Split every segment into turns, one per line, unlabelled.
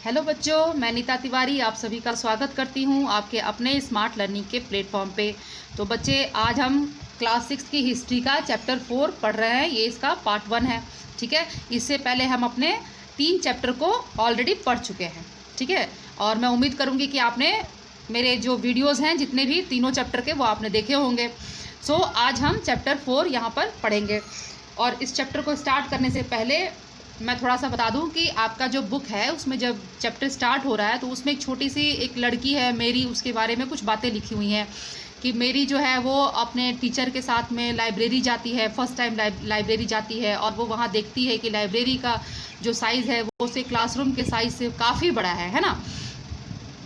Hello बच्चों, मैं नीता तिवारी आप सभी का स्वागत करती हूँ आपके अपने स्मार्ट लर्निंग के प्लेटफॉर्म पे। तो बच्चे, आज हम क्लास 6 की हिस्ट्री का चैप्टर 4 पढ़ रहे हैं। ये इसका पार्ट 1 है। ठीक है, इससे पहले हम अपने 3 चैप्टर को ऑलरेडी पढ़ चुके हैं। ठीक है, और मैं उम्मीद करूँगी कि आपने मेरे जो वीडियोज़ हैं जितने भी तीनों चैप्टर के, वो आपने देखे होंगे। सो आज हम चैप्टर 4 यहाँ पर पढ़ेंगे। और इस चैप्टर को स्टार्ट करने से पहले मैं थोड़ा सा बता दूं कि आपका जो बुक है उसमें जब चैप्टर स्टार्ट हो रहा है तो उसमें एक छोटी सी एक लड़की है मेरी, उसके बारे में कुछ बातें लिखी हुई हैं कि मेरी जो है वो अपने टीचर के साथ में लाइब्रेरी जाती है, फर्स्ट टाइम लाइब्रेरी जाती है, और वो वहाँ देखती है कि लाइब्रेरी का जो साइज़ है वो उसे क्लासरूम के साइज़ से काफ़ी बड़ा है ना।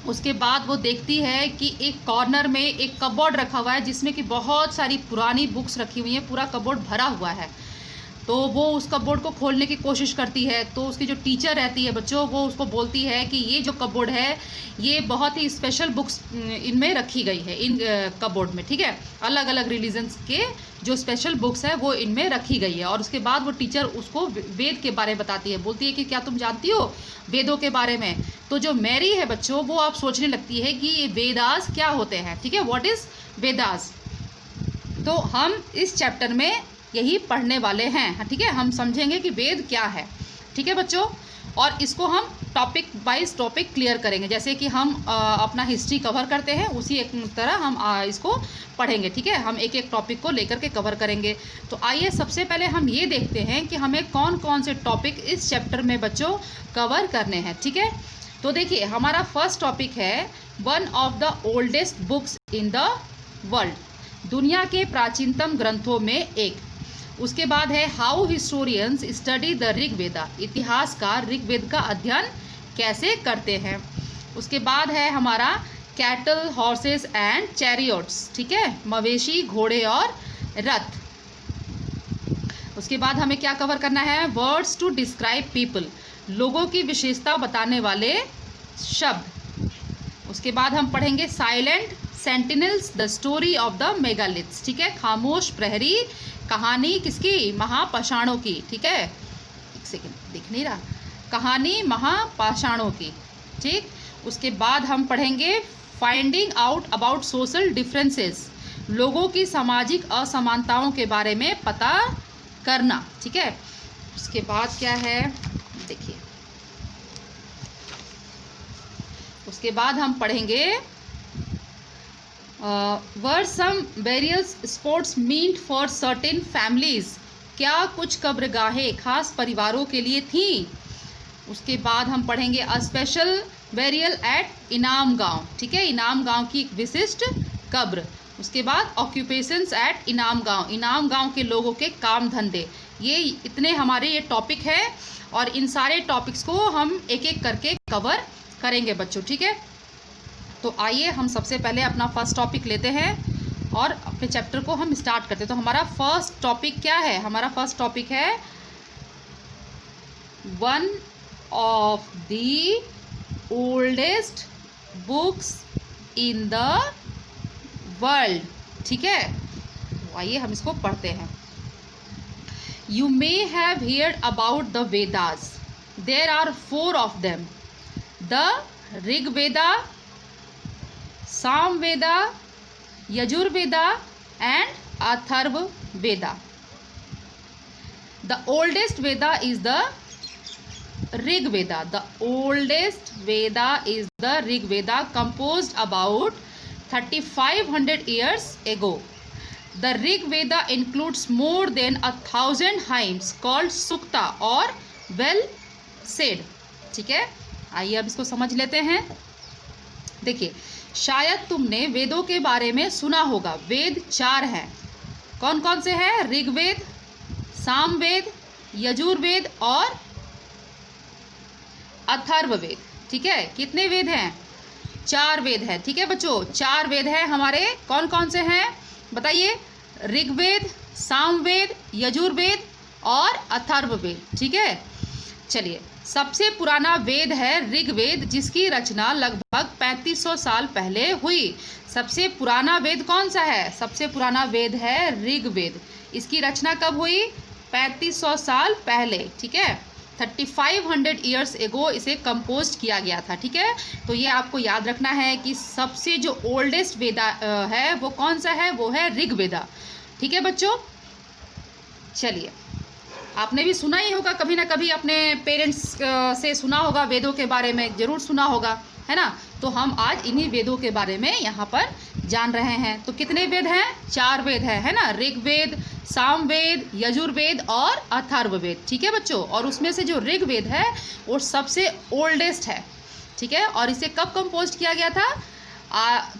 उसके बाद वो देखती है कि एक कॉर्नर में एक कबोर्ड रखा हुआ है जिसमें कि बहुत सारी पुरानी बुक्स रखी हुई हैं, पूरा कबोर्ड भरा हुआ है। तो वो उस कपबोर्ड को खोलने की कोशिश करती है। तो उसकी जो टीचर रहती है बच्चों, वो उसको बोलती है कि ये जो कपबोर्ड है ये बहुत ही स्पेशल बुक्स इनमें रखी गई है, इन कपबोर्ड में। ठीक है, अलग अलग रिलीजन्स के जो स्पेशल बुक्स है वो इनमें रखी गई है। और उसके बाद वो टीचर उसको वेद के बारे में बताती है, बोलती है कि क्या तुम जानती हो वेदों के बारे में। तो जो मैरी है बच्चों, वो आप सोचने लगती है कि ये वेदास क्या होते हैं। ठीक है, व्हाट इज़ वेदास। तो हम इस चैप्टर में यही पढ़ने वाले हैं। ठीक है, हम समझेंगे कि वेद क्या है। ठीक है बच्चों, और इसको हम टॉपिक वाइज टॉपिक क्लियर करेंगे, जैसे कि हम अपना हिस्ट्री कवर करते हैं उसी एक तरह हम इसको पढ़ेंगे। ठीक है, हम एक एक टॉपिक को लेकर के कवर करेंगे। तो आइए सबसे पहले हम ये देखते हैं कि हमें कौन कौन से टॉपिक इस चैप्टर में बच्चों कवर करने हैं। ठीक है, तो देखिए हमारा फर्स्ट टॉपिक है one of the oldest books in the world, दुनिया के प्राचीनतम ग्रंथों में एक। उसके बाद है how historians study the Rigveda, इतिहासकार ऋग्वेद का अध्ययन कैसे करते हैं। उसके बाद है हमारा कैटल, हॉर्सेस एंड चैरियट्स। ठीक है, मवेशी, घोड़े और रथ। उसके बाद हमें क्या कवर करना है, वर्ड्स टू डिस्क्राइब पीपल, लोगों की विशेषता बताने वाले शब्द। उसके बाद हम पढ़ेंगे silent sentinels, the story of the megaliths. ठीक है, खामोश प्रहरी, कहानी किसकी, महापाषाणों की। ठीक है, एक सेकेंड दिख नहीं रहा, कहानी महापाषाणों की। ठीक, उसके बाद हम पढ़ेंगे finding out about social differences, लोगों की सामाजिक असमानताओं के बारे में पता करना। ठीक है, उसके बाद क्या है देखिए, उसके बाद हम पढ़ेंगे were some various sports meet for certain families, क्या कुछ कब्रगाहें खास परिवारों के लिए थीं। उसके बाद हम पढ़ेंगे अ स्पेशल बेरियल एट इनाम गांव। ठीक है, इनाम गांव की एक विशिष्ट कब्र। उसके बाद ऑक्यूपेशंस एट इनाम गांव, इनाम गांव के लोगों के काम धंधे। ये इतने हमारे ये टॉपिक है और इन सारे टॉपिक्स को हम एक एक करके कवर करेंगे बच्चों। ठीक है, तो आइए हम सबसे पहले अपना फर्स्ट टॉपिक लेते हैं और अपने चैप्टर को हम स्टार्ट करते हैं। तो हमारा फर्स्ट टॉपिक क्या है, हमारा फर्स्ट टॉपिक है one of the oldest books in the world. ठीक है, तो आइए हम इसको पढ़ते हैं। You may have heard about the Vedas, there are 4 of them, the Rigveda, Samaveda, Yajurveda and Atharvaveda. The oldest Veda is the Rig Veda. The oldest Veda is the Rig Veda, composed about 3500 years ago. The Rig Veda includes more than 1000 hymns called Sukta or well said. ठीक है, आइए अब इसको समझ लेते हैं। देखिए, शायद तुमने वेदों के बारे में सुना होगा। वेद 4 हैं। कौन कौन से हैं, ऋग्वेद, सामवेद, यजुर्वेद और अथर्ववेद। ठीक है, कितने वेद हैं, 4 वेद हैं। ठीक है बच्चों, 4 वेद हैं हमारे। कौन कौन से हैं बताइए, ऋग्वेद, सामवेद, यजुर्वेद और अथर्ववेद। ठीक है, चलिए सबसे पुराना वेद है ऋग्वेद, जिसकी रचना लगभग 3500 साल पहले हुई। सबसे पुराना वेद कौन सा है, सबसे पुराना वेद है ऋग्वेद। इसकी रचना कब हुई, 3500 साल पहले। ठीक है, 3500 ईयर्स एगो इसे कंपोज किया गया था। ठीक है, तो ये आपको याद रखना है कि सबसे जो ओल्डेस्ट वेदा है वो कौन सा है, वो है ऋग्वेदा। ठीक है बच्चों, चलिए, आपने भी सुना ही होगा कभी ना कभी, अपने पेरेंट्स से सुना होगा, वेदों के बारे में ज़रूर सुना होगा, है ना। तो हम आज इन्हीं वेदों के बारे में यहाँ पर जान रहे हैं। तो कितने वेद हैं, 4 वेद है ना, ऋग्वेद, सामवेद, यजुर्वेद और अथर्ववेद। ठीक है बच्चों, और उसमें से जो ऋग्वेद है वो सबसे ओल्डेस्ट है। ठीक है, और इसे कब कंपोज किया गया था,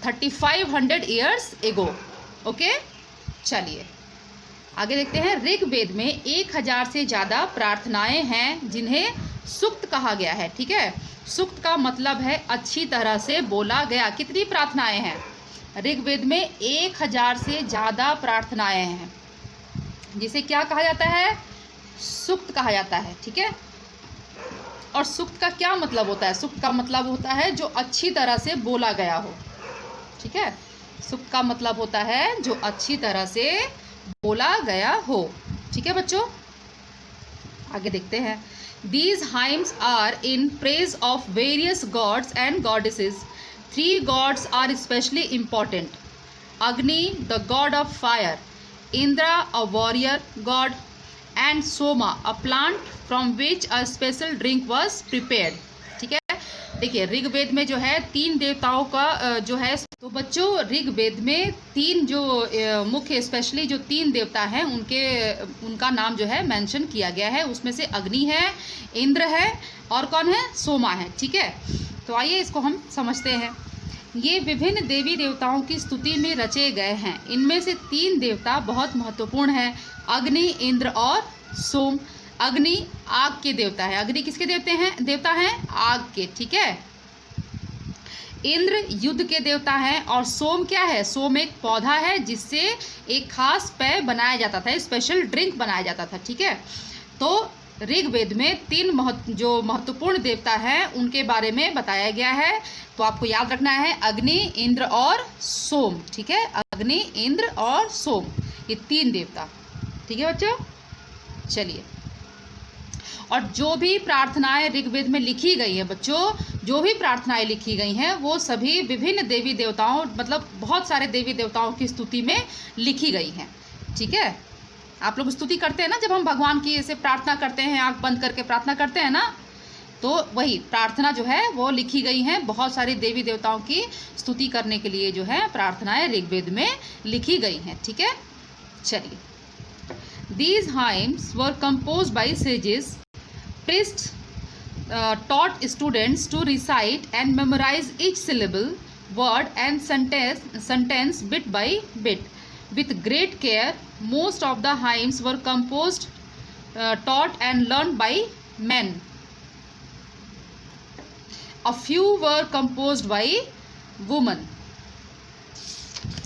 3500 ईयर्स एगो। ओके, चलिए आगे देखते हैं। ऋग्वेद में 1000 से ज़्यादा प्रार्थनाएं हैं जिन्हें सूक्त कहा गया है। ठीक है, सूक्त का मतलब है अच्छी तरह से बोला गया। कितनी प्रार्थनाएं हैं ऋग्वेद में, 1000 से ज़्यादा प्रार्थनाएं हैं, जिसे क्या कहा जाता है, सूक्त कहा जाता है। ठीक है, और सूक्त का क्या मतलब होता है, सूक्त का मतलब होता है जो अच्छी तरह से बोला गया हो। ठीक है, सूक्त का मतलब होता है जो अच्छी तरह से बोला गया हो। ठीक है बच्चों, आगे देखते हैं। These hymns are in praise of various gods and goddesses. 3 gods are especially important. Agni, the god of fire, Indra, a warrior god, and Soma, a plant from which a special drink was prepared. ठीक है, देखिए ऋग्वेद में जो है 3 देवताओं का जो है, तो बच्चों ऋग्वेद में 3 जो मुख्य स्पेशली जो 3 देवता हैं उनका नाम जो है मेंशन किया गया है। उसमें से अग्नि है, इंद्र है और कौन है, सोमा है। ठीक है, तो आइए इसको हम समझते हैं। ये विभिन्न देवी देवताओं की स्तुति में रचे गए हैं। इनमें से 3 देवता बहुत महत्वपूर्ण हैं, अग्नि, इंद्र और सोम। अग्नि आग के देवता है। अग्नि किसके देवता हैं, आग के। ठीक है, इंद्र युद्ध के देवता हैं, और सोम क्या है, सोम एक पौधा है जिससे एक खास पेय बनाया जाता था, स्पेशल ड्रिंक बनाया जाता था। ठीक है, तो ऋग्वेद में 3 जो महत्वपूर्ण देवता हैं उनके बारे में बताया गया है। तो आपको याद रखना है अग्नि, इंद्र और सोम। ठीक है, अग्नि, इंद्र और सोम, ये 3 देवता। ठीक है बच्चों, चलिए, और जो भी प्रार्थनाएं ऋग्वेद में लिखी गई हैं बच्चों, जो भी प्रार्थनाएं लिखी गई हैं वो सभी विभिन्न देवी देवताओं, मतलब बहुत सारे देवी देवताओं की स्तुति में लिखी गई हैं। ठीक है, आप लोग स्तुति करते हैं ना, जब हम भगवान की ऐसे प्रार्थना करते हैं, आंख बंद करके प्रार्थना करते हैं ना, तो वही प्रार्थना जो है वो लिखी गई हैं। बहुत सारी देवी देवताओं की स्तुति करने के लिए जो है प्रार्थनाएं ऋग्वेद में लिखी गई हैं। ठीक है, चलिए, These hymns were composed by sages. Priests taught students to recite and memorize each syllable, word and sentence bit by bit. With great care, most of the hymns were composed, taught and learned by men. A few were composed by women.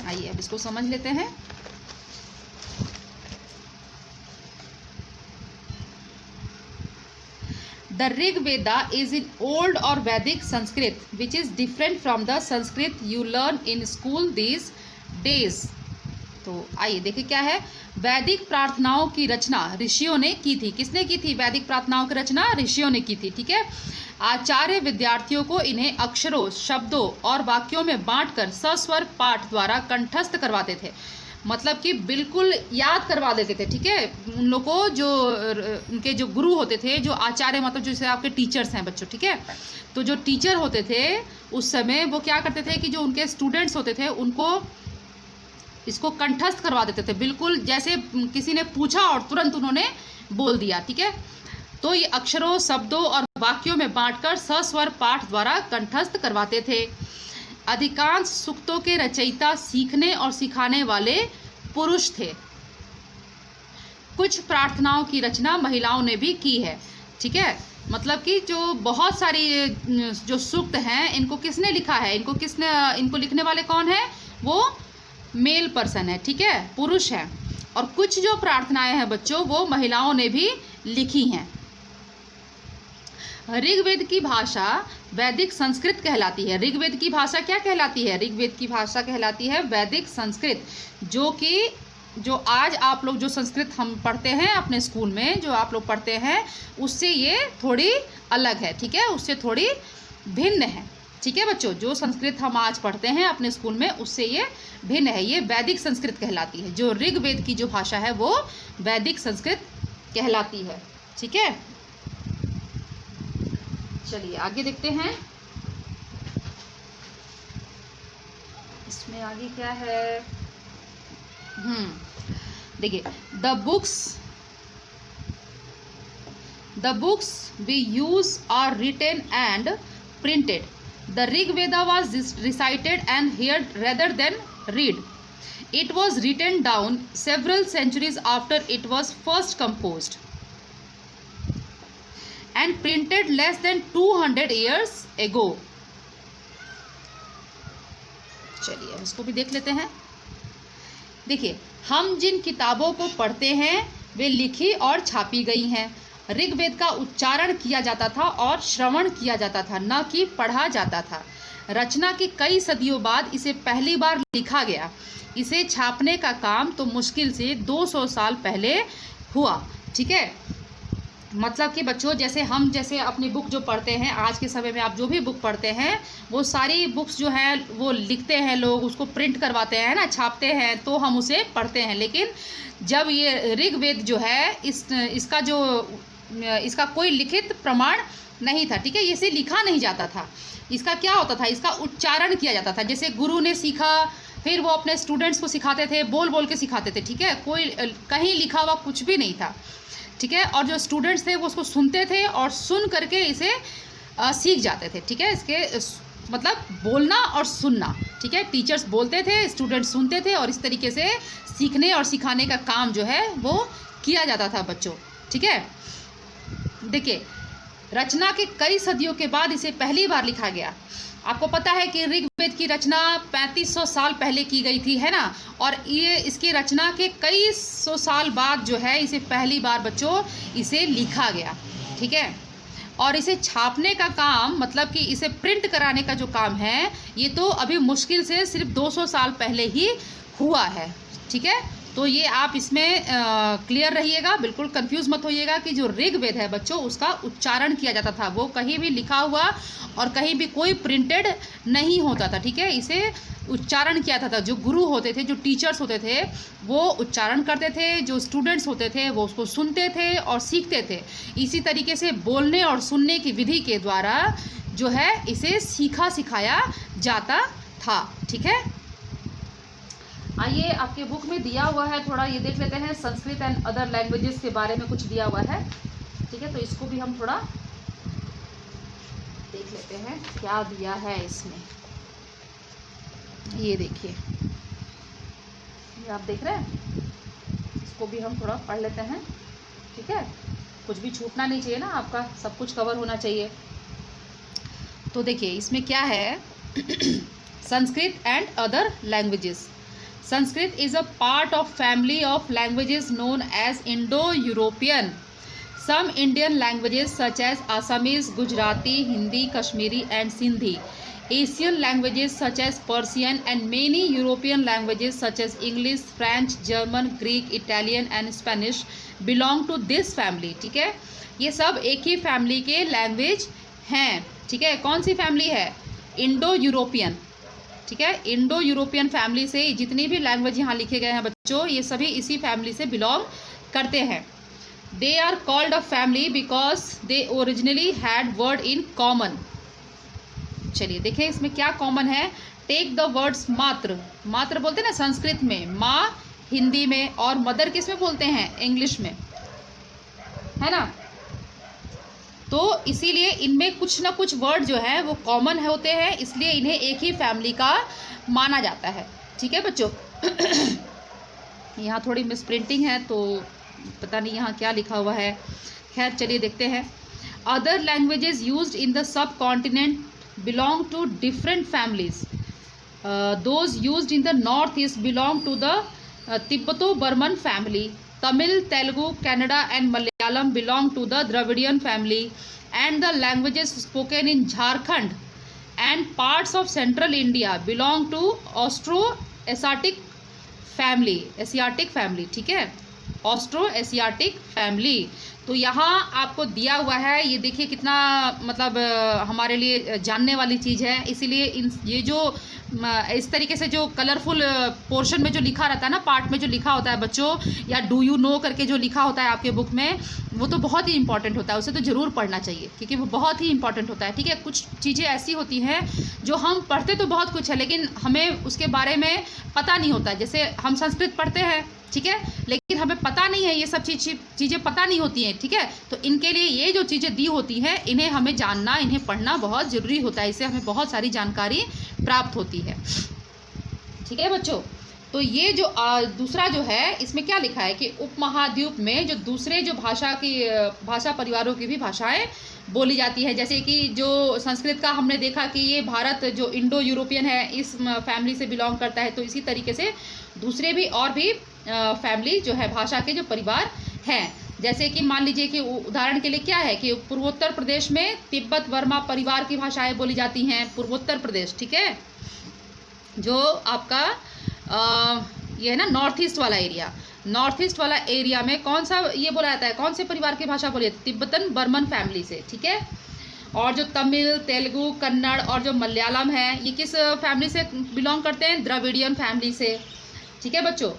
आइए अब इसको समझ लेते हैं। The Rig Veda is in old or Vedic Sanskrit, which is different from the Sanskrit you learn in school these days. तो आइए देखिए क्या है। वैदिक प्रार्थनाओं की रचना ऋषियों ने की थी। किसने की थी वैदिक प्रार्थनाओं की रचना? ऋषियों ने की थी। ठीक है, आचार्य विद्यार्थियों को इन्हें अक्षरों, शब्दों और वाक्यों में बांटकर सस्वर पाठ द्वारा कंठस्थ करवाते थे, मतलब कि बिल्कुल याद करवा देते थे। ठीक है, उन लोग को जो उनके जो गुरु होते थे, जो आचार्य मतलब जैसे आपके टीचर्स हैं बच्चों, ठीक है, तो जो टीचर होते थे उस समय वो क्या करते थे कि जो उनके स्टूडेंट्स होते थे उनको इसको कंठस्थ करवा देते थे, बिल्कुल जैसे किसी ने पूछा और तुरंत उन्होंने बोल दिया। ठीक है, तो ये अक्षरों, शब्दों और वाक्यों में बांटकर सस्वर पाठ द्वारा कंठस्थ करवाते थे। अधिकांश सूक्तों के रचयिता सीखने और सिखाने वाले पुरुष थे। कुछ प्रार्थनाओं की रचना महिलाओं ने भी की है। ठीक है, मतलब कि जो बहुत सारी जो सूक्त हैं इनको किसने लिखा है, इनको लिखने वाले कौन है? वो मेल पर्सन है। ठीक है, पुरुष है। और कुछ जो प्रार्थनाएं हैं बच्चों वो महिलाओं ने भी लिखी हैं। ऋग्वेद की भाषा वैदिक संस्कृत कहलाती है। ऋग्वेद की भाषा क्या कहलाती है? ऋग्वेद की भाषा कहलाती है वैदिक संस्कृत, जो कि जो आज आप लोग जो संस्कृत हम पढ़ते हैं अपने स्कूल में, जो आप लोग पढ़ते हैं, उससे ये थोड़ी अलग है, ठीक है, उससे थोड़ी भिन्न है, ठीक है बच्चों। जो संस्कृत हम आज पढ़ते हैं अपने स्कूल में उससे ये भिन्न है, ये वैदिक संस्कृत कहलाती है। जो ऋग्वेद की जो भाषा है वो वैदिक संस्कृत कहलाती है, ठीक है। चलिए आगे देखते हैं, इसमें आगे क्या है। देखिए, the books we use are written and printed. The Rig Veda was recited and heard rather than read. It was written down several centuries after it was first composed and printed less than 200 years ago. चलिए इसको भी देख लेते हैं। देखिए, हम जिन किताबों को पढ़ते हैं वे लिखी और छापी गई हैं। ऋग्वेद का उच्चारण किया जाता था और श्रवण किया जाता था, न कि पढ़ा जाता था। रचना के कई सदियों बाद इसे पहली बार लिखा गया। इसे छापने का काम तो मुश्किल से 200 साल पहले हुआ, ठीक है। मतलब कि बच्चों, जैसे अपनी बुक जो पढ़ते हैं आज के समय में, आप जो भी बुक पढ़ते हैं वो सारी बुक्स जो है वो लिखते हैं लोग, उसको प्रिंट करवाते हैं ना, छापते हैं, तो हम उसे पढ़ते हैं। लेकिन जब ये ऋग्वेद जो है इसका कोई लिखित प्रमाण नहीं था, ठीक है, इसे लिखा नहीं जाता था। इसका क्या होता था, इसका उच्चारण किया जाता था। जैसे गुरु ने सीखा, फिर वो अपने स्टूडेंट्स को सिखाते थे, बोल बोल के सिखाते थे, ठीक है, कोई कहीं लिखा हुआ कुछ भी नहीं था, ठीक है। और जो स्टूडेंट्स थे वो उसको सुनते थे और सुन करके इसे सीख जाते थे, ठीक है। इसके मतलब बोलना और सुनना, ठीक है, टीचर्स बोलते थे, स्टूडेंट्स सुनते थे, और इस तरीके से सीखने और सिखाने का काम जो है वो किया जाता था बच्चों, ठीक है। देखिए, रचना के कई सदियों के बाद इसे पहली बार लिखा गया। आपको पता है कि ऋग्वेद की रचना 3500 साल पहले की गई थी, है ना, और ये इसकी रचना के कई सौ साल बाद जो है इसे पहली बार बच्चों इसे लिखा गया, ठीक है। और इसे छापने का काम, मतलब कि इसे प्रिंट कराने का जो काम है, ये तो अभी मुश्किल से सिर्फ 200 साल पहले ही हुआ है, ठीक है। तो ये आप इसमें क्लियर रहिएगा, बिल्कुल कंफ्यूज मत होइएगा कि जो ऋग्वेद है बच्चों उसका उच्चारण किया जाता था, वो कहीं भी लिखा हुआ और कहीं भी कोई प्रिंटेड नहीं होता था, ठीक है। इसे उच्चारण किया जाता था। जो गुरु होते थे, जो टीचर्स होते थे, वो उच्चारण करते थे, जो स्टूडेंट्स होते थे वो उसको सुनते थे और सीखते थे। इसी तरीके से बोलने और सुनने की विधि के द्वारा जो है इसे सीखा सिखाया जाता था, ठीक है। आइए, आपके बुक में दिया हुआ है, थोड़ा ये देख लेते हैं। संस्कृत एंड अदर लैंग्वेजेस के बारे में कुछ दिया हुआ है, ठीक है, तो इसको भी हम थोड़ा देख लेते हैं क्या दिया है इसमें। ये देखिए, ये आप देख रहे हैं, इसको भी हम थोड़ा पढ़ लेते हैं, ठीक है। कुछ भी छूटना नहीं चाहिए ना, आपका सब कुछ कवर होना चाहिए। तो देखिए इसमें क्या है। Sanskrit and other languages. Sanskrit is a part of family of languages known as Indo-European. Some Indian languages such as Assamese, Gujarati, Hindi, Kashmiri and Sindhi. Asian languages such as Persian and many European languages such as English, French, German, Greek, Italian and Spanish belong to this family. ठीक है, ये सब एक ही family के language हैं, ठीक है। कौन सी फैमिली है? इंडो यूरोपियन, ठीक है। इंडो यूरोपियन फैमिली से जितनी भी लैंग्वेज यहाँ लिखे गए हैं बच्चों, ये सभी इसी फैमिली से बिलोंग करते हैं। They are called a family because they originally had word in common. चलिए देखें इसमें क्या कॉमन है। टेक द वर्ड्स मात्र, मात्र बोलते हैं ना संस्कृत में, माँ हिंदी में, और मदर किस में बोलते हैं? इंग्लिश में, है ना। तो इसीलिए इनमें कुछ ना कुछ वर्ड जो है वो कॉमन होते हैं, इसलिए इन्हें एक ही फैमिली का माना जाता है, ठीक है बच्चों। यहाँ थोड़ी मिस प्रिंटिंग है तो पता नहीं यहाँ क्या लिखा हुआ है, खैर चलिए देखते हैं। Other languages used in the subcontinent belong to different families. Those used in the north east belong to the Tibeto Burman family. Tamil, Telugu, Kannada and Malayalam belong to the Dravidian family, and the languages spoken in Jharkhand and parts of central India belong to Austro-Asiatic family, Asiatic family, ठीक है, Austro Asiatic family. तो यहाँ आपको दिया हुआ है, ये देखिए कितना मतलब हमारे लिए जानने वाली चीज़ है। इसीलिए ये जो इस तरीके से जो कलरफुल पोर्शन में जो लिखा रहता है ना, पार्ट में जो लिखा होता है बच्चों, या डू यू नो करके जो लिखा होता है आपके बुक में, वो तो बहुत ही इंपॉर्टेंट होता है, उसे तो ज़रूर पढ़ना चाहिए क्योंकि वो बहुत ही इंपॉर्टेंट होता है, ठीक है। कुछ चीज़ें ऐसी होती हैं जो हम पढ़ते तो बहुत कुछ है लेकिन हमें उसके बारे में पता नहीं होता। जैसे हम संस्कृत पढ़ते हैं, ठीक है, लेकिन हमें पता नहीं है, ये सब चीज़ें पता नहीं होती हैं, ठीक है। तो इनके लिए ये जो चीज़ें दी होती हैं, इन्हें हमें जानना, इन्हें पढ़ना बहुत ज़रूरी होता है। इससे हमें बहुत सारी जानकारी प्राप्त होती है, ठीक है बच्चों। तो ये जो दूसरा जो है, इसमें क्या लिखा है कि उपमहाद्वीप में जो दूसरे जो भाषा परिवारों की भी भाषाएं बोली जाती है। जैसे कि जो संस्कृत का हमने देखा कि ये भारत जो इंडो यूरोपियन है, इस फैमिली से बिलोंग करता है। तो इसी तरीके से दूसरे भी और भी फैमिली जो है, भाषा के जो परिवार हैं, जैसे कि मान लीजिए कि उदाहरण के लिए क्या है कि पूर्वोत्तर प्रदेश में तिब्बत वर्मा परिवार की भाषाएं बोली जाती हैं, पूर्वोत्तर प्रदेश, ठीक है। जो आपका ये है ना नॉर्थ ईस्ट वाला एरिया, नॉर्थ ईस्ट वाला एरिया में कौन सा ये बोला जाता है, कौन से परिवार की भाषा बोली जाती है, तिब्बतन बर्मन फैमिली से, ठीक है। और जो तमिल, तेलुगु, कन्नड़ और जो मलयालम है, ये किस फैमिली से बिलोंग करते हैं, द्रविडियन फैमिली से, ठीक है बच्चों।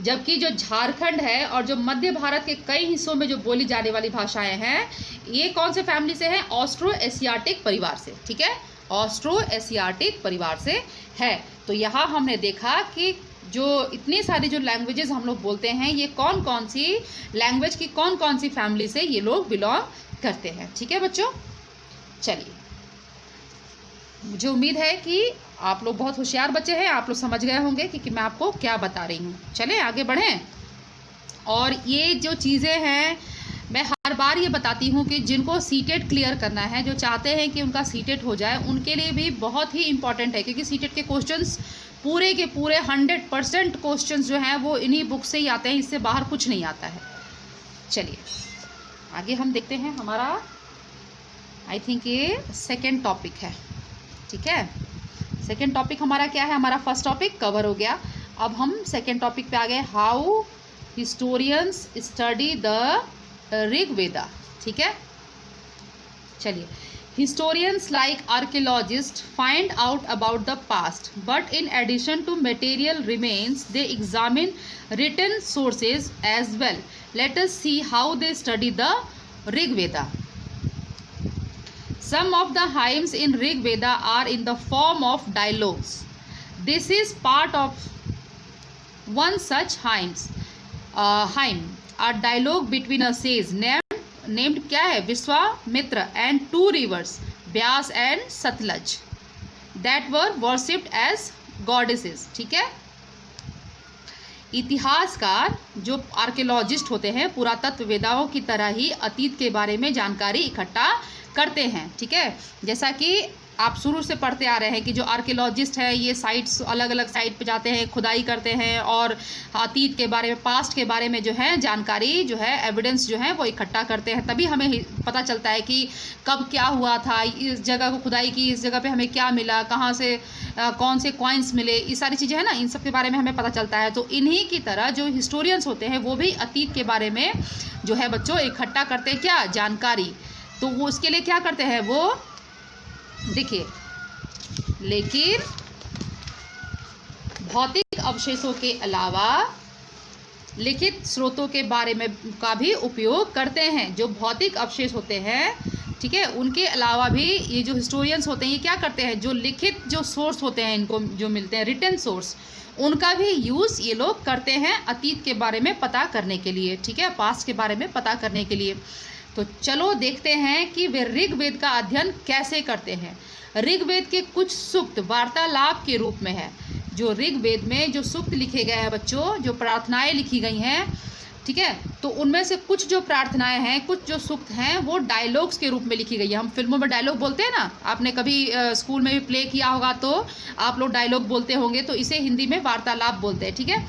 जबकि जो झारखंड है और जो मध्य भारत के कई हिस्सों में जो बोली जाने वाली भाषाएं हैं, ये कौन से फैमिली से हैं, ऑस्ट्रो एशियाटिक परिवार से, ठीक है, ऑस्ट्रो एशियाटिक परिवार से है। तो यहाँ हमने देखा कि जो इतनी सारी जो लैंग्वेजेस हम लोग बोलते हैं, ये कौन कौन सी लैंग्वेज की कौन कौन सी फैमिली से ये लोग बिलोंग करते हैं, ठीक है बच्चों। चलिए, मुझे उम्मीद है कि आप लोग बहुत होशियार बच्चे हैं, आप लोग समझ गए होंगे कि मैं आपको क्या बता रही हूँ। चलें आगे बढ़ें। और ये जो चीज़ें हैं, मैं हर बार ये बताती हूँ कि जिनको सीटेट क्लियर करना है, जो चाहते हैं कि उनका सीटेट हो जाए, उनके लिए भी बहुत ही इंपॉर्टेंट है, क्योंकि सीटेट के क्वेश्चंस पूरे के पूरे 100% क्वेश्चंस जो हैं वो इन्हीं बुक से ही आते हैं, इससे बाहर कुछ नहीं आता है। चलिए आगे हम देखते हैं। हमारा आई थिंक ये सेकेंड टॉपिक है, ठीक है। सेकेंड टॉपिक हमारा क्या है, हमारा फर्स्ट टॉपिक कवर हो गया। अब हम सेकेंड टॉपिक पे आ गए, how historians study the Rigveda, ठीक है। चलिए, historians like archaeologists find out about the past, but in addition to material remains, they examine written sources as well. Let us see how they study the Rig Veda. Some of the hymns in Rig Veda are in the form of dialogues. This is part of one such hymn, a dialogue between a sage named क्या है, Vishwamitra, and two rivers, Beas and Sutlej, that were worshipped as goddesses, ठीक है। इतिहासकार जो archaeologist होते हैं, पुरातत्ववेदाओं की तरह ही अतीत के बारे में जानकारी इकट्ठा करते हैं, ठीक है। जैसा कि आप शुरू से पढ़ते आ रहे हैं कि जो आर्कियोलॉजिस्ट है, ये साइट्स अलग अलग साइट पे जाते हैं, खुदाई करते हैं और अतीत के बारे में, पास्ट के बारे में जो है जानकारी जो है, एविडेंस जो है वो इकट्ठा करते हैं। तभी हमें पता चलता है कि कब क्या हुआ था, इस जगह को खुदाई की, इस जगह पे हमें क्या मिला, कहाँ से कौन से कॉइन्स मिले, ये सारी चीज़ें हैं ना, इन सब के बारे में हमें पता चलता है। तो इन्हीं की तरह जो हिस्टोरियंस होते हैं, वो भी अतीत के बारे में जो है बच्चों इकट्ठा करते हैं, क्या, जानकारी। तो वो उसके लिए क्या करते हैं, वो देखिए, लेकिन भौतिक अवशेषों के अलावा लिखित स्रोतों के बारे में का भी उपयोग करते हैं। जो भौतिक अवशेष होते हैं, ठीक है, उनके अलावा भी ये जो हिस्टोरियंस होते हैं, ये क्या करते हैं, जो लिखित जो सोर्स होते हैं, इनको जो मिलते हैं रिटन सोर्स, उनका भी यूज़ ये लोग करते हैं अतीत के बारे में पता करने के लिए, ठीक है, पास्ट के बारे में पता करने के लिए। तो चलो देखते हैं कि वे ऋग्वेद का अध्ययन कैसे करते हैं। ऋग्वेद के कुछ सूक्त वार्तालाप के रूप में है। जो ऋग्वेद में जो सूक्त लिखे गए हैं बच्चों, जो प्रार्थनाएं लिखी गई हैं, ठीक है, तो उनमें से कुछ जो प्रार्थनाएं हैं, कुछ जो सूक्त हैं, वो डायलॉग्स के रूप में लिखी गई है। हम फिल्मों में डायलॉग बोलते हैं ना, आपने कभी स्कूल में भी प्ले किया होगा तो आप लोग डायलॉग बोलते होंगे, तो इसे हिंदी में वार्तालाप बोलते हैं, ठीक है।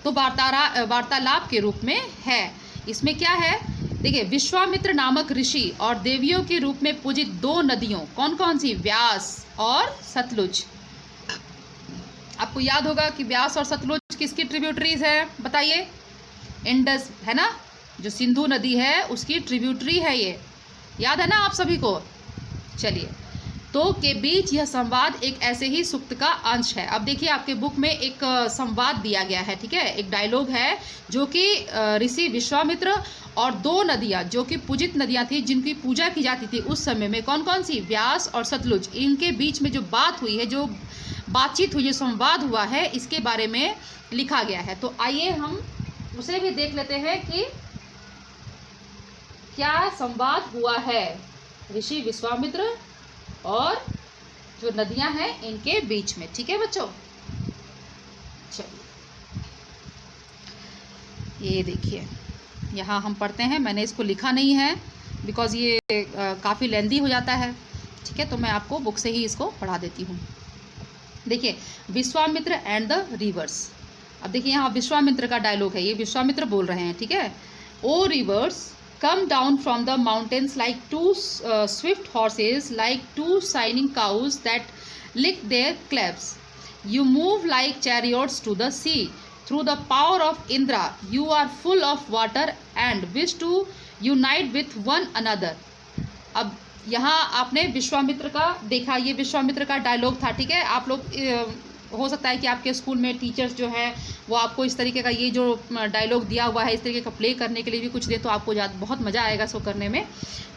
तो वार्तालाप के रूप में है। इसमें क्या है, देखिए, विश्वामित्र नामक ऋषि और देवियों के रूप में पूजित दो नदियों, कौन कौन सी, व्यास और सतलुज। आपको याद होगा कि व्यास और सतलुज किसकी ट्रिब्यूटरीज है बताइए? इंडस है ना, जो सिंधु नदी है उसकी ट्रिब्यूटरी है ये, याद है ना आप सभी को? चलिए, तो के बीच यह संवाद एक ऐसे ही सूक्त का अंश है। अब देखिए आपके बुक में एक संवाद दिया गया है, ठीक है, एक डायलॉग है जो कि ऋषि विश्वामित्र और दो नदियाँ जो कि पूजित नदियाँ थी, जिनकी पूजा की जाती थी उस समय में, कौन कौन सी? व्यास और सतलुज, इनके बीच में जो बात हुई है, जो बातचीत हुई, जो संवाद हुआ है, इसके बारे में लिखा गया है। तो आइए हम उसे भी देख लेते हैं कि क्या संवाद हुआ है ऋषि विश्वामित्र और जो नदियां हैं इनके बीच में। ठीक है बच्चों, चलिए ये देखिए यहाँ हम पढ़ते हैं। मैंने इसको लिखा नहीं है बिकॉज़ ये काफ़ी लेंदी हो जाता है, ठीक है, तो मैं आपको बुक से ही इसको पढ़ा देती हूँ। देखिए, विश्वामित्र एंड द रिवर्स। अब देखिए यहाँ विश्वामित्र का डायलॉग है, ये विश्वामित्र बोल रहे हैं, ठीक है। ओ reverse come down from the mountains like two swift horses, like two shining cows that lick their clavs. You move like chariots to the sea. Through the power of Indra, you are full of water and wish to unite with one another. अब यहाँ आपने विश्वामित्र का देखा, ये विश्वामित्र का dialogue था, ठीक है। आप लोग हो सकता है कि आपके स्कूल में टीचर्स जो है वो आपको इस तरीके का ये जो डायलॉग दिया हुआ है इस तरीके का प्ले करने के लिए भी कुछ दे, तो आपको बहुत मज़ा आएगा इसको करने में।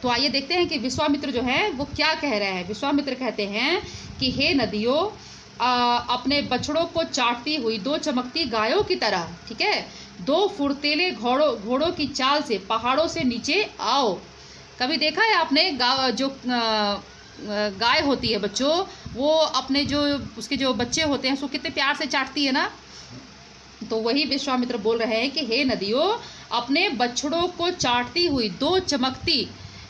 तो आइए देखते हैं कि विश्वामित्र जो है वो क्या कह रहे हैं। विश्वामित्र कहते हैं कि हे नदियों, अपने बछड़ों को चाटती हुई दो चमकती गायों की तरह, ठीक है, दो फुर्तीले घोड़ों की चाल से पहाड़ों से नीचे आओ। कभी देखा है आपने जो गाय होती है बच्चों, वो अपने जो उसके जो बच्चे होते हैं उसको कितने प्यार से चाटती है ना। तो वही विश्वामित्र बोल रहे हैं कि हे नदियों, अपने बछड़ों को चाटती हुई दो चमकती,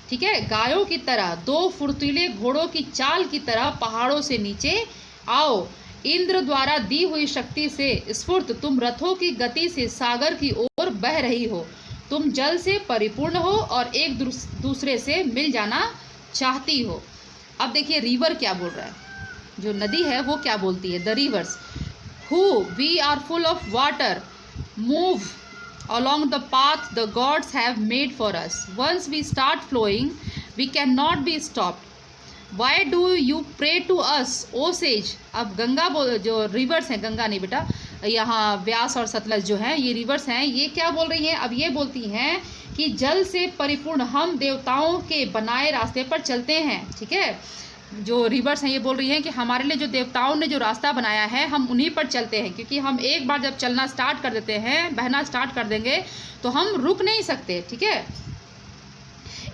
ठीक है, गायों की तरह, दो फुर्तीले घोड़ों की चाल की तरह पहाड़ों से नीचे आओ। इंद्र द्वारा दी हुई शक्ति से स्फूर्त तुम रथों की गति से सागर की ओर बह रही हो। तुम जल से परिपूर्ण हो और एक दूसरे से मिल जाना चाहती हो। अब देखिए रिवर क्या बोल रहा है, जो नदी है वो क्या बोलती है। The rivers who we are full of water move along the path the gods have made for us. Once we start flowing, we cannot be stopped. Why do you pray to us, O sage? अब गंगा जो reverse हैं, गंगा नहीं बेटा, यहाँ व्यास और सतलज जो हैं ये रिवर्स हैं, ये क्या बोल रही हैं? अब ये बोलती हैं कि जल से परिपूर्ण हम देवताओं के बनाए रास्ते पर चलते हैं, ठीक है। जो रिवर्स हैं ये बोल रही हैं कि हमारे लिए जो देवताओं ने जो रास्ता बनाया है हम उन्हीं पर चलते हैं, क्योंकि हम एक बार जब चलना स्टार्ट कर देते हैं, बहना स्टार्ट कर देंगे तो हम रुक नहीं सकते, ठीक है।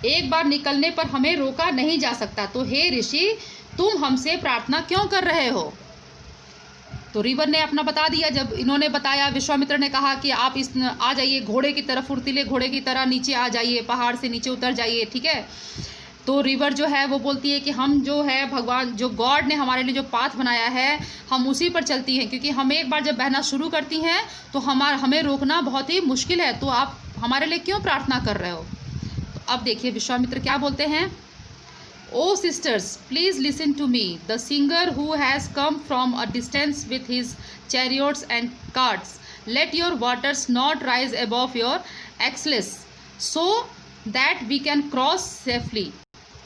एक बार निकलने पर हमें रोका नहीं जा सकता। तो हे ऋषि, तुम हमसे प्रार्थना क्यों कर रहे हो? तो रिवर ने अपना बता दिया। जब इन्होंने बताया, विश्वामित्र ने कहा कि आप आ जाइए घोड़े की तरफ, फुर्तीले घोड़े की तरह नीचे आ जाइए, पहाड़ से नीचे उतर जाइए, ठीक है। तो रिवर जो है वो बोलती है कि हम जो है भगवान, जो गॉड ने हमारे लिए जो पाथ बनाया है हम उसी पर चलती हैं, क्योंकि हम एक बार जब बहना शुरू करती हैं तो हमें रोकना बहुत ही मुश्किल है। तो आप हमारे लिए क्यों प्रार्थना कर रहे हो? तो अब देखिए विश्वामित्र क्या बोलते हैं। O sisters, please listen to me, the singer who has come from a distance with his chariots and carts, let your waters not rise above your axles so that we can cross safely.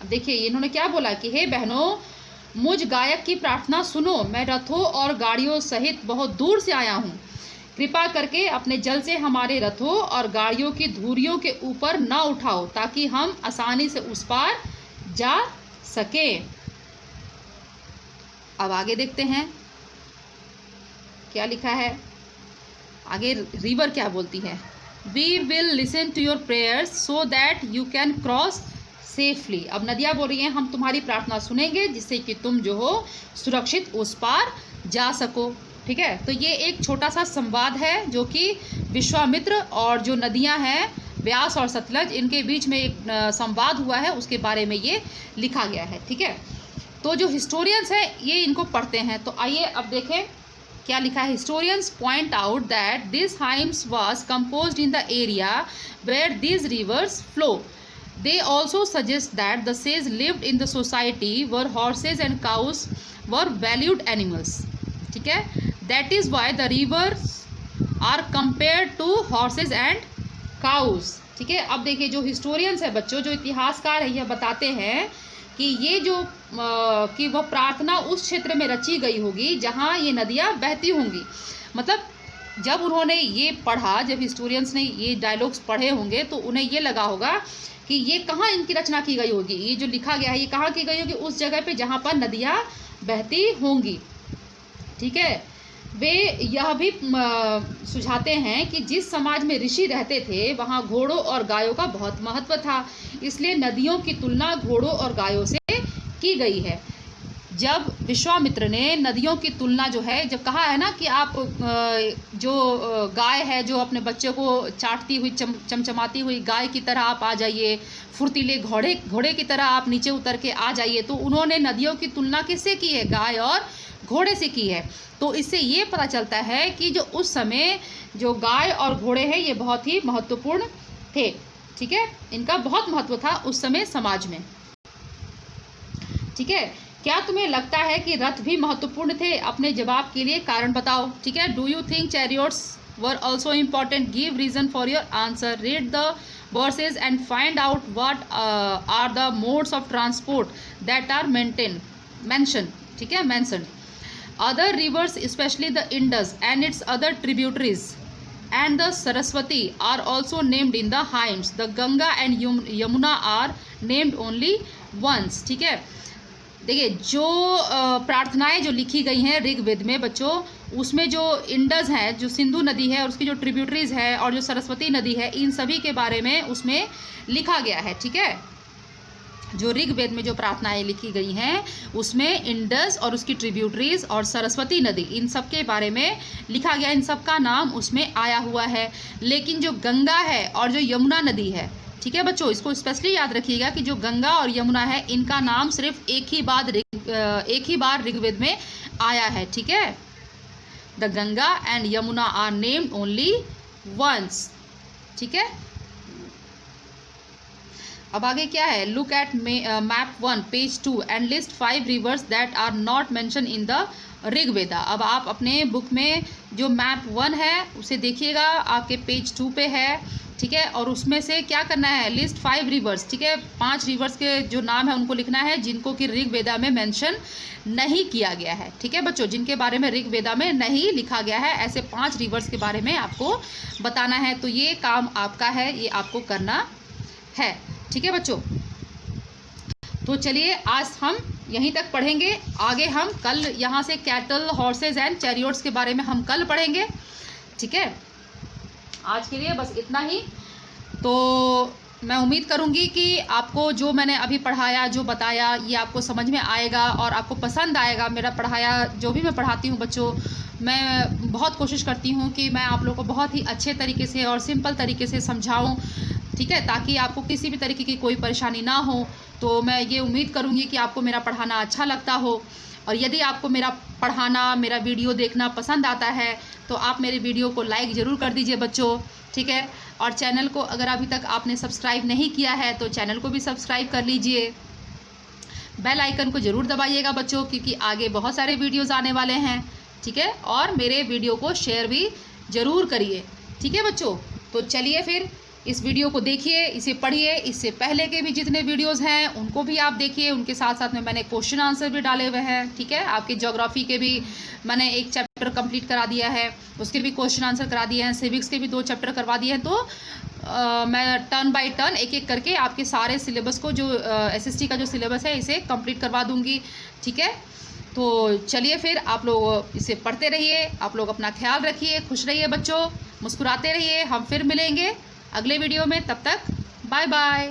अब देखिए इन्होंने क्या बोला कि हे बहनों, मुझ गायक की प्रार्थना सुनो, मैं रथों और गाड़ियों सहित बहुत दूर से आया हूँ। कृपा करके अपने जल से हमारे रथों और गाड़ियों की धुरियों के ऊपर न उठाओ, ताकि हम आसानी से उस पार जा सकें। अब आगे देखते हैं क्या लिखा है। आगे रिवर क्या बोलती है। We will listen to your prayers so that you can cross safely. अब नदियाँ बोल रही हैं हम तुम्हारी प्रार्थना सुनेंगे जिससे कि तुम जो हो सुरक्षित उस पार जा सको, ठीक है। तो ये एक छोटा सा संवाद है जो कि विश्वामित्र और जो नदियाँ हैं व्यास और सतलज, इनके बीच में एक संवाद हुआ है, उसके बारे में ये लिखा गया है, ठीक है। तो जो हिस्टोरियंस हैं ये इनको पढ़ते हैं। तो आइए अब देखें क्या लिखा है। Historians point out that this hymns was composed in the area where this rivers flow. They also suggest that the sages lived in the society where horses and cows were valued animals, ठीक है। That is why the rivers are compared to horses and cows. ठीक है, अब देखिए जो historians है बच्चों, जो इतिहासकार है, यह बताते हैं कि ये जो कि वह प्रार्थना उस क्षेत्र में रची गई होगी जहाँ ये नदियाँ बहती होंगी। मतलब जब उन्होंने ये पढ़ा, जब हिस्टोरियंस ने ये डायलॉग्स पढ़े होंगे तो उन्हें ये लगा होगा कि ये कहाँ इनकी रचना की गई होगी, ये जो लिखा गया है ये कहाँ की गई होगी, उस जगह पे जहाँ पर नदियाँ बहती होंगी। ठीक है, वे यह भी सुझाते हैं कि जिस समाज में ऋषि रहते थे वहाँ घोड़ों और गायों का बहुत महत्व था, इसलिए नदियों की तुलना घोड़ों और गायों से की गई है। जब विश्वामित्र ने नदियों की तुलना जो है, जब कहा है ना कि आप जो गाय है जो अपने बच्चे को चाटती हुई चमचमाती हुई गाय की तरह आप आ जाइए, फुर्तीले घोड़े की तरह आप नीचे उतर के आ जाइए, तो उन्होंने नदियों की तुलना किससे की है? गाय और घोड़े से की है। तो इससे ये पता चलता है कि जो उस समय जो गाय और घोड़े हैं ये बहुत ही महत्वपूर्ण थे। ठीक है, इनका बहुत महत्व था उस समय समाज में। ठीक है, क्या तुम्हें लगता है कि रथ भी महत्वपूर्ण थे? अपने जवाब के लिए कारण बताओ। ठीक है, do you think chariots were also important? Give reason for your answer. Read the verses and find out what are the modes of transport that are mention. ठीक है, mention other rivers, especially the Indus and its other tributaries and the Saraswati are also named in the hymns. The Ganga and Yamuna are named only once. ठीक है, देखिए जो प्रार्थनाएं जो लिखी गई हैं ऋग्वेद में बच्चों, उसमें जो इंडस है, जो सिंधु नदी है और उसकी जो ट्रिब्यूटरीज है और जो सरस्वती नदी है, इन सभी के बारे में उसमें लिखा गया है। ठीक है, जो ऋग्वेद में जो प्रार्थनाएं लिखी गई हैं उसमें इंडस और उसकी ट्रिब्यूटरीज और सरस्वती नदी, इन सब के बारे में लिखा गया, इन सब का नाम उसमें आया हुआ है। लेकिन जो गंगा है और जो यमुना नदी है, ठीक है बच्चों, इसको स्पेशली याद रखिएगा कि जो गंगा और यमुना है इनका नाम सिर्फ एक ही बार ऋग्वेद में आया है। ठीक है, the Ganga and Yamuna are named only once. ठीक है, अब आगे क्या है? Look at map 1 page 2 and list 5 rivers that are not mention in the Rigveda. अब आप अपने बुक में जो मैप 1 है उसे देखिएगा, आपके पेज 2 पे है। ठीक है, और उसमें से क्या करना है? List 5 reverse. ठीक है, 5 रिवर्स के जो नाम है उनको लिखना है जिनको कि ऋग्वेदा में मेंशन नहीं किया गया है। ठीक है बच्चों, जिनके बारे में ऋग्वेदा में नहीं लिखा गया है, ऐसे 5 रिवर्स के बारे में आपको बताना है। तो ये काम आपका है, ये आपको करना है। ठीक है बच्चों, तो चलिए आज हम यहीं तक पढ़ेंगे। आगे हम कल यहाँ से कैटल, हॉर्सेज एंड चैरियट्स के बारे में हम कल पढ़ेंगे। ठीक है, आज के लिए बस इतना ही। तो मैं उम्मीद करूँगी कि आपको जो मैंने अभी पढ़ाया, जो बताया, ये आपको समझ में आएगा और आपको पसंद आएगा। मेरा पढ़ाया जो भी मैं पढ़ाती हूँ बच्चों, मैं बहुत कोशिश करती हूँ कि मैं आप लोगों को बहुत ही अच्छे तरीके से और सिंपल तरीके से समझाऊँ। ठीक है, ताकि आपको किसी भी तरीके की कोई परेशानी ना हो। तो मैं ये उम्मीद करूँगी कि आपको मेरा पढ़ाना अच्छा लगता हो, और यदि आपको मेरा पढ़ाना, मेरा वीडियो देखना पसंद आता है तो आप मेरे वीडियो को लाइक ज़रूर कर दीजिए बच्चों। ठीक है, और चैनल को अगर अभी तक आपने सब्सक्राइब नहीं किया है तो चैनल को भी सब्सक्राइब कर लीजिए। बेल आइकन को ज़रूर दबाइएगा बच्चों, क्योंकि आगे बहुत सारे वीडियोज़ आने वाले हैं। ठीक है, और मेरे वीडियो को शेयर भी ज़रूर करिए। ठीक है बच्चों, तो चलिए फिर इस वीडियो को देखिए, इसे पढ़िए। इससे पहले के भी जितने वीडियोस हैं उनको भी आप देखिए, उनके साथ साथ में मैंने क्वेश्चन आंसर भी डाले हुए हैं। ठीक है, आपके ज्योग्राफी के भी मैंने एक चैप्टर कंप्लीट करा दिया है, उसके भी क्वेश्चन आंसर करा दिए हैं। सिविक्स के भी 2 चैप्टर करवा दिए हैं। तो मैं टर्न बाय टर्न एक एक करके आपके सारे सिलेबस को, जो SST का जो सिलेबस है, इसे कंप्लीट करवा दूँगी। ठीक है, तो चलिए फिर आप लोग इसे पढ़ते रहिए। आप लोग अपना ख्याल रखिए, खुश रहिए बच्चों, मुस्कुराते रहिए। हम फिर मिलेंगे अगले वीडियो में, तब तक बाय बाय।